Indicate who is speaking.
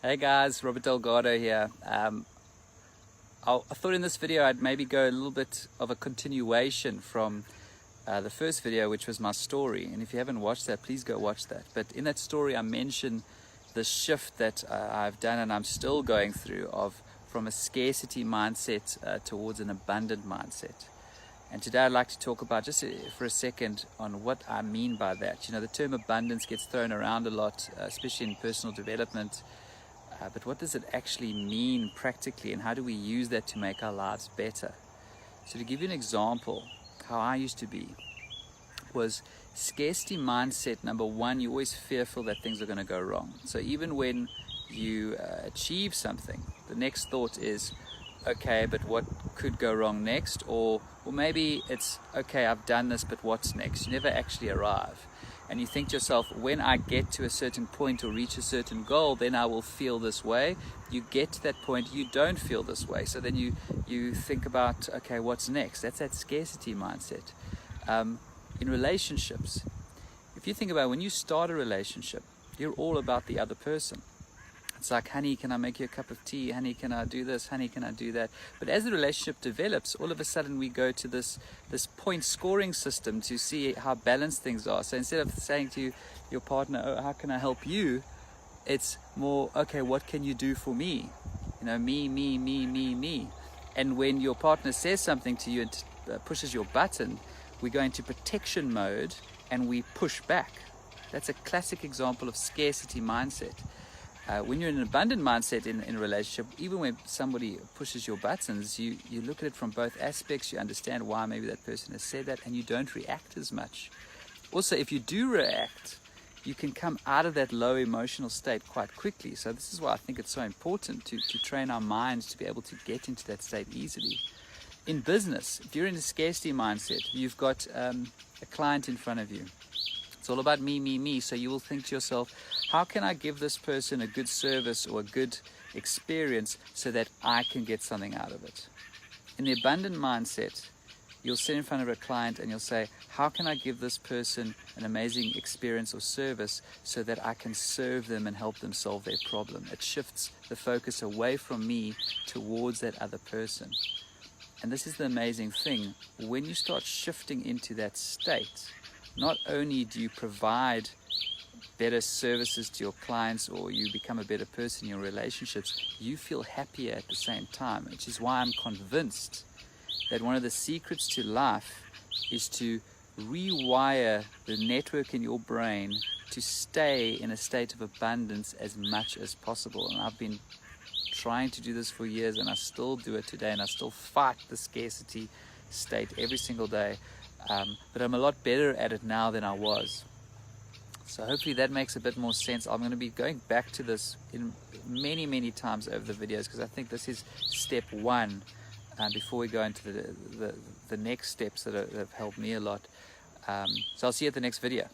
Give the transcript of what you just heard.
Speaker 1: Hey guys, Robert Delgado here. I thought in this video I'd maybe go a little bit of a continuation from the first video, which was my story. And if you haven't watched that, please go watch that. But in that story I mentioned the shift that I've done and I'm still going through from a scarcity mindset towards an abundant mindset. And today I'd like to talk about just for a second on what I mean by that. You know, the term abundance gets thrown around a lot, especially in personal development. But what does it actually mean practically, and how do we use that to make our lives better? So to give you an example, how I used to be was scarcity mindset. Number one, you're always fearful that things are going to go wrong. So even when you achieve something, the next thought is, okay, but what could go wrong next? Or maybe it's, okay, I've done this, but what's next? You never actually arrive. And you think to yourself, when I get to a certain point or reach a certain goal, then I will feel this way. You get to that point, you don't feel this way. So then you think about, okay, what's next? That's that scarcity mindset. In relationships, if you think about when you start a relationship, you're all about the other person. It's like, honey, can I make you a cup of tea? Honey, can I do this? Honey, can I do that? But as the relationship develops, all of a sudden we go to this point scoring system to see how balanced things are. So instead of saying to your partner, oh, how can I help you? It's more, okay, what can you do for me? You know, me. And when your partner says something to you and pushes your button, we go into protection mode and we push back. That's a classic example of scarcity mindset. When you're in an abundant mindset in a relationship, even when somebody pushes your buttons, you look at it from both aspects. You understand why maybe that person has said that, and you don't react as much. Also, if you do react, you can come out of that low emotional state quite quickly. So this is why I think it's so important to train our minds to be able to get into that state easily. In business, if you're in a scarcity mindset, you've got a client in front of you. It's all about me. So you will think to yourself, how can I give this person a good service or a good experience so that I can get something out of it? In the abundant mindset, you'll sit in front of a client and you'll say, how can I give this person an amazing experience or service so that I can serve them and help them solve their problem? It shifts the focus away from me towards that other person. And this is the amazing thing. When you start shifting into that state, not only do you provide better services to your clients or you become a better person in your relationships, you feel happier at the same time, which is why I'm convinced that one of the secrets to life is to rewire the network in your brain to stay in a state of abundance as much as possible. And I've been trying to do this for years, and I still do it today, and I still fight the scarcity state every single day. But I'm a lot better at it now than I was. So hopefully that makes a bit more sense. I'm going to be going back to this in many times over the videos, because I think this is step one before we go into the next steps that have helped me a lot. So I'll see you at the next video.